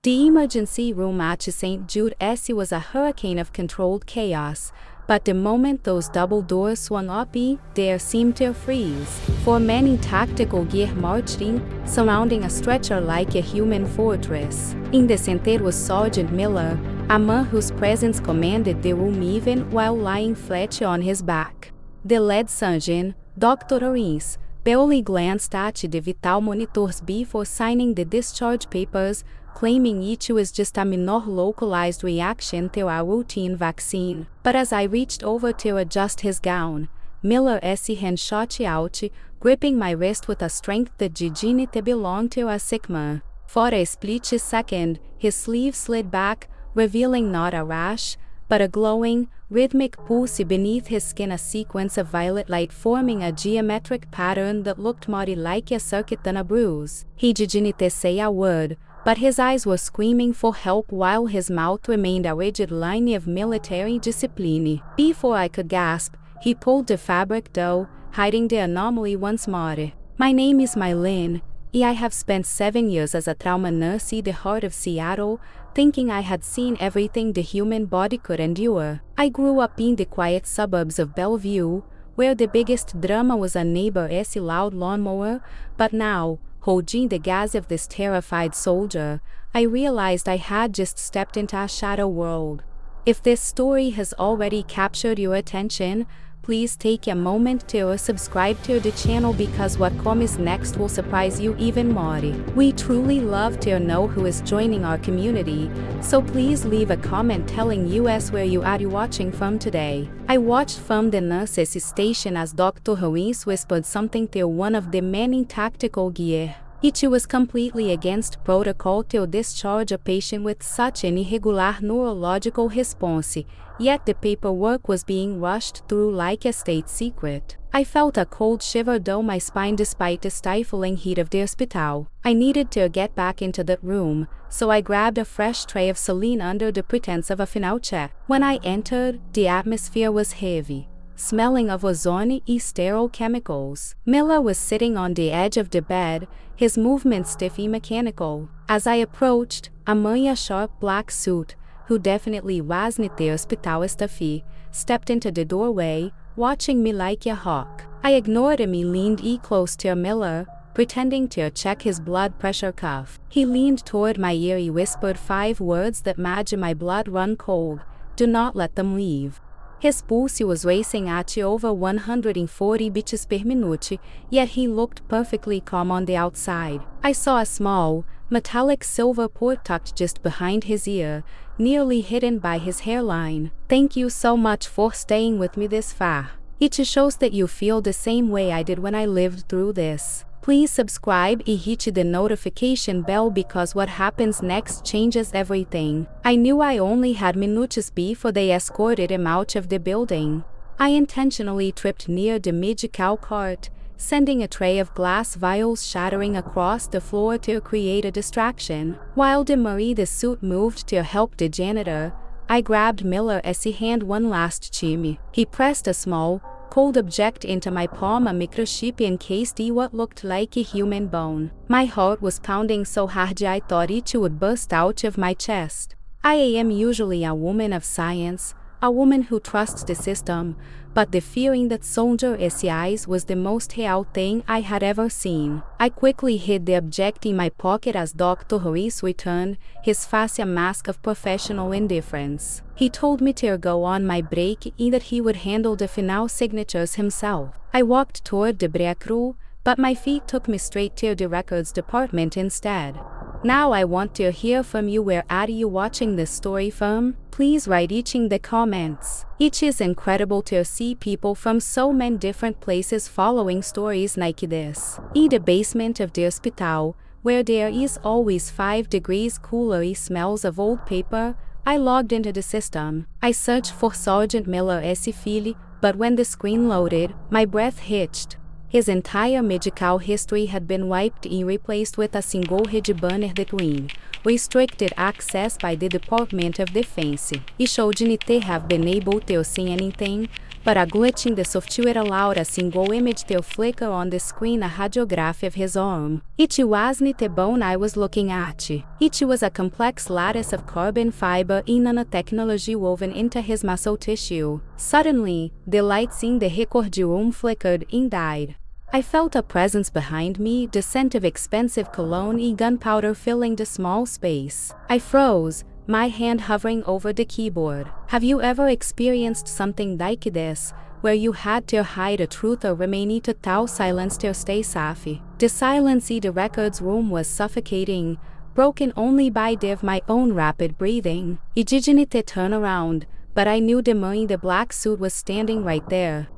The emergency room at St. Jude S was a hurricane of controlled chaos, but the moment those double doors swung open, there seemed to freeze. For many tactical gear marching, surrounding a stretcher like a human fortress. In the center was Sergeant Miller, a man whose presence commanded the room even while lying flat on his back. The lead surgeon, Dr. Reese, barely glanced at the vital monitors before signing the discharge papers, claiming it was just a minor localized reaction to a routine vaccine. But as I reached over to adjust his gown, Miller's hand shot out, gripping my wrist with a strength that didn't belong to a sick man. For a split second, his sleeve slid back, revealing not a rash, but a glowing, rhythmic pulse beneath his skin, a sequence of violet light forming a geometric pattern that looked more like a circuit than a bruise. He didn't say a word, but his eyes were screaming for help while his mouth remained a rigid line of military discipline. Before I could gasp, he pulled the fabric door, hiding the anomaly once more. My name is Mylene, and I have spent 7 years as a trauma nurse in the heart of Seattle, thinking I had seen everything the human body could endure. I grew up in the quiet suburbs of Bellevue, where the biggest drama was a neighbor's loud lawnmower, but now, holding the gaze of this terrified soldier, I realized I had just stepped into a shadow world. If this story has already captured your attention, please take a moment to subscribe to the channel because what comes next will surprise you even more. We truly love to know who is joining our community, so please leave a comment telling us where you are watching from today. I watched from the nurse's station as Dr. Ruiz whispered something to one of the men in tactical gear. It was completely against protocol to discharge a patient with such an irregular neurological response, yet the paperwork was being rushed through like a state secret. I felt a cold shiver down my spine despite the stifling heat of the hospital. I needed to get back into that room, so I grabbed a fresh tray of saline under the pretense of a final check. When I entered, the atmosphere was heavy, smelling of ozone and sterile chemicals. Miller was sitting on the edge of the bed, his movements stiff and mechanical. As I approached, a man in a sharp black suit, who definitely wasn't the hospital staff, stepped into the doorway, watching me like a hawk. I ignored him and leaned close to Miller, pretending to check his blood pressure cuff. He leaned toward my ear and whispered 5 words that made my blood run cold. Do not let them leave. His pulse was racing at over 140 beats per minute, yet he looked perfectly calm on the outside. I saw a small, metallic silver port tucked just behind his ear, nearly hidden by his hairline. Thank you so much for staying with me this far. It shows that you feel the same way I did when I lived through this. Please subscribe and hit the notification bell because what happens next changes everything. I knew I only had minutes before they escorted him out of the building. I intentionally tripped near the medical cart, sending a tray of glass vials shattering across the floor to create a distraction. While the suit moved to help the janitor, I grabbed Miller's hand one last time. He pressed a small, cold object into my palm, a microchip encased in what looked like a human bone. My heart was pounding so hard I thought it would burst out of my chest. I am usually a woman of science, a woman who trusts the system, but the feeling that Soldier's eyes was the most real thing I had ever seen. I quickly hid the object in my pocket as Dr. Ruiz returned, his face a mask of professional indifference. He told me to go on my break and that he would handle the final signatures himself. I walked toward the break room, but my feet took me straight to the records department instead. Now I want to hear from you. Where are you watching this story from? Please write it in the comments. It is incredible to see people from so many different places following stories like this. In the basement of the hospital, where there is always 5 degrees cooler and smells of old paper, I logged into the system. I searched for Sergeant Miller's file, but when the screen loaded, my breath hitched. His entire medical history had been wiped and replaced with a single red banner between restricted access by the Department of Defense. He shouldn't have been able to see anything, but a glitch in the software allowed a single image to flicker on the screen, a radiograph of his arm. It wasn't the bone I was looking at. It was a complex lattice of carbon fiber and nanotechnology woven into his muscle tissue. Suddenly, the lights in the record room flickered and died. I felt a presence behind me, the scent of expensive cologne and gunpowder filling the small space. I froze, my hand hovering over the keyboard. Have you ever experienced something like this, where you had to hide a truth or remain in total silence to stay safe? The silence in the records room was suffocating, broken only by my own rapid breathing. I didn't turn around, but I knew the man in the black suit was standing right there.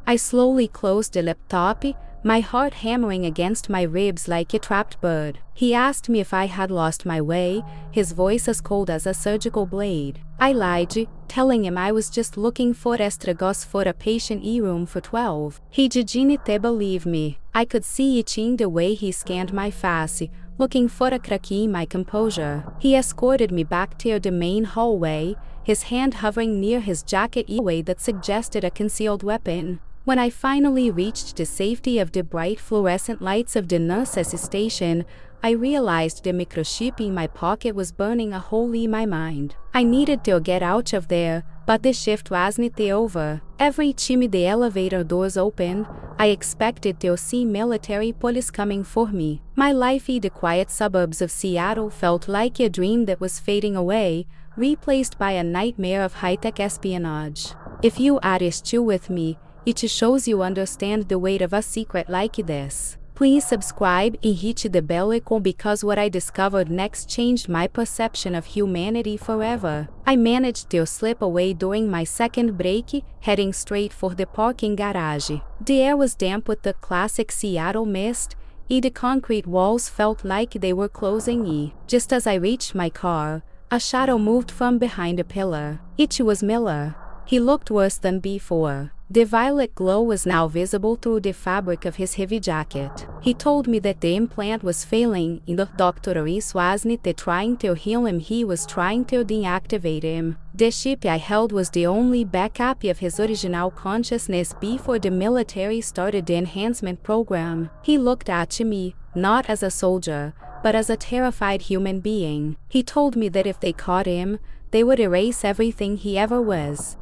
I slowly closed the laptop, my heart hammering against my ribs like a trapped bird. He asked me if I had lost my way, his voice as cold as a surgical blade. I lied, telling him I was just looking for estragos for a patient room for 12. He didn't believe me. I could see it in the way he scanned my face, looking for a crack in my composure. He escorted me back to the main hallway, his hand hovering near his jacket in a way that suggested a concealed weapon. When I finally reached the safety of the bright fluorescent lights of the nurse's station, I realized the microchip in my pocket was burning a hole in my mind. I needed to get out of there, but the shift wasn't over. Every time the elevator doors opened, I expected to see military police coming for me. My life in the quiet suburbs of Seattle felt like a dream that was fading away, replaced by a nightmare of high-tech espionage. If you are still with me, it shows you understand the weight of a secret like this. Please subscribe and hit the bell icon because what I discovered next changed my perception of humanity forever. I managed to slip away during my second break, heading straight for the parking garage. The air was damp with the classic Seattle mist, and the concrete walls felt like they were closing in. Just as I reached my car, a shadow moved from behind a pillar. It was Miller. He looked worse than before. The violet glow was now visible through the fabric of his heavy jacket. He told me that the implant was failing and the doctor wasn't trying to heal him, he was trying to deactivate him. The chip I held was the only backup of his original consciousness before the military started the enhancement program. He looked at me, not as a soldier, but as a terrified human being. He told me that if they caught him, they would erase everything he ever was.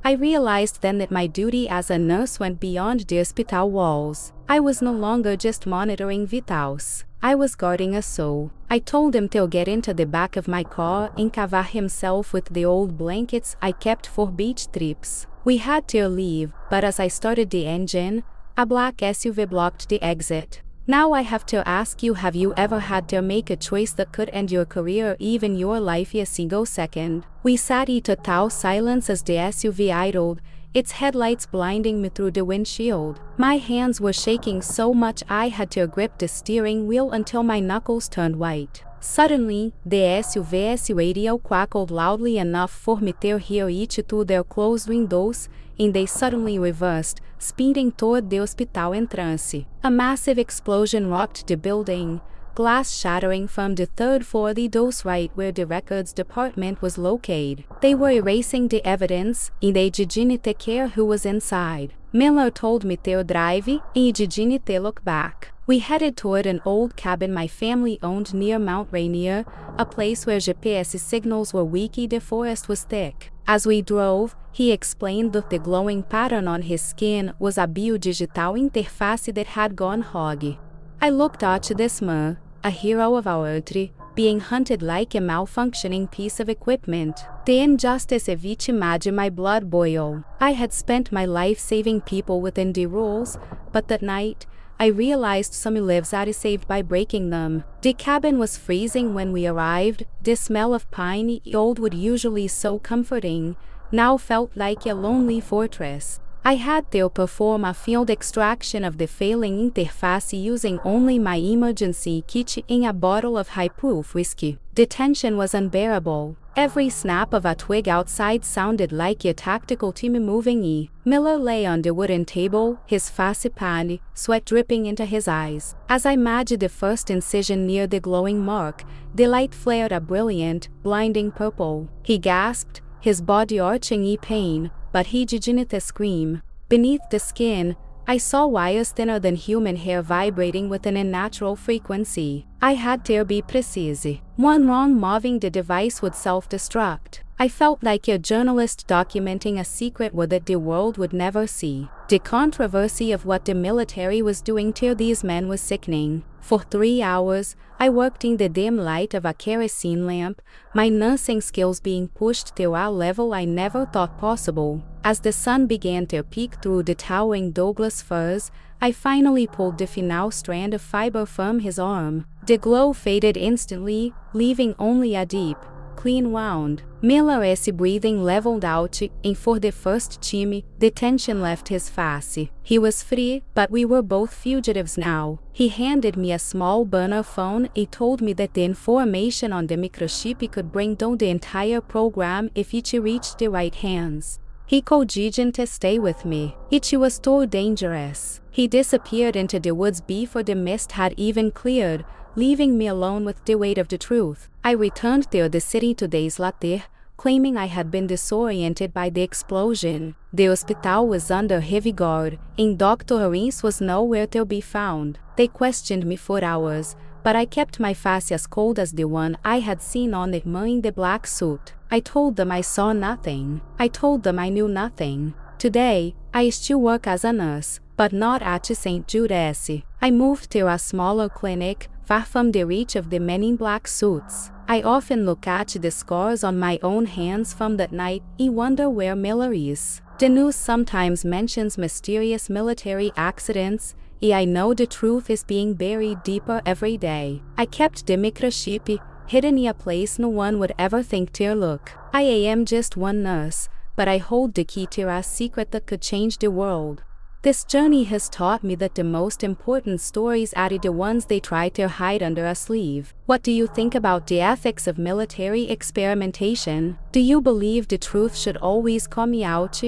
I realized then that my duty as a nurse went beyond the hospital walls. I was no longer just monitoring vitals. I was guarding a soul. I told him to get into the back of my car and cover himself with the old blankets I kept for beach trips. We had to leave, but as I started the engine, a black SUV blocked the exit. Now I have to ask you, have you ever had to make a choice that could end your career or even your life in a single second? We sat in total silence as the SUV idled, its headlights blinding me through the windshield. My hands were shaking so much I had to grip the steering wheel until my knuckles turned white. Suddenly, the SUV's radio crackled loudly enough for me to hear it through their closed windows, and they suddenly reversed, speeding toward the hospital entrance. A massive explosion rocked the building, glass shattering from the third floor, the doors right where the records department was located. They were erasing the evidence, and they didn't care who was inside. Miller told me to drive, and he didn't look back. We headed toward an old cabin my family owned near Mount Rainier, a place where GPS signals were weak and the forest was thick. As we drove, he explained that the glowing pattern on his skin was a biodigital interface that had gone hog. I looked at this man, a hero of our country, being hunted like a malfunctioning piece of equipment. The injustice of it made my blood boil. I had spent my life saving people within the rules, but that night, I realized some lives are saved by breaking them. The cabin was freezing when we arrived. The smell of pine, old wood usually so comforting, now felt like a lonely fortress. I had to perform a field extraction of the failing interface using only my emergency kit in a bottle of high-proof whiskey. The tension was unbearable. Every snap of a twig outside sounded like a tactical team moving. Miller lay on the wooden table, his face pale, sweat dripping into his eyes. As I measured the first incision near the glowing mark, the light flared a brilliant, blinding purple. He gasped, his body arching in pain, but he didn't scream. Beneath the skin, I saw wires thinner than human hair vibrating with an unnatural frequency. I had to be precise. One wrong moving the device would self-destruct. I felt like a journalist documenting a secret that the world would never see. The controversy of what the military was doing to these men was sickening. For 3 hours, I worked in the dim light of a kerosene lamp, my nursing skills being pushed to a level I never thought possible. As the sun began to peek through the towering Douglas firs, I finally pulled the final strand of fiber from his arm. The glow faded instantly, leaving only a deep, clean wound. Miller's breathing leveled out, and for the first time, the tension left his face. He was free, but we were both fugitives now. He handed me a small burner phone and told me that the information on the microchip could bring down the entire program if it reached the right hands. He didn't stay with me. It was too dangerous. He disappeared into the woods before the mist had even cleared, leaving me alone with the weight of the truth. I returned to the city 2 days later, claiming I had been disoriented by the explosion. The hospital was under heavy guard, and Dr. Harris was nowhere to be found. They questioned me for hours, but I kept my face as cold as the one I had seen on the man in the black suit. I told them I saw nothing. I told them I knew nothing. Today, I still work as a nurse, but not at St. Jude's. I moved to a smaller clinic, far from the reach of the men in black suits. I often look at the scars on my own hands from that night and wonder where Miller is. The news sometimes mentions mysterious military accidents, and I know the truth is being buried deeper every day. I kept the microchip hidden in a place no one would ever think to look. I am just one nurse, but I hold the key to a secret that could change the world. This journey has taught me that the most important stories are the ones they try to hide under a sleeve. What do you think about the ethics of military experimentation? Do you believe the truth should always come out,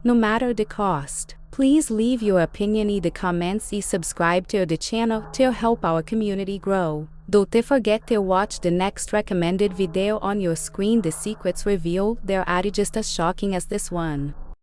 no matter the cost? Please leave your opinion in the comments and subscribe to the channel to help our community grow. Don't forget to watch the next recommended video on your screen. The secrets revealed there are just as shocking as this one.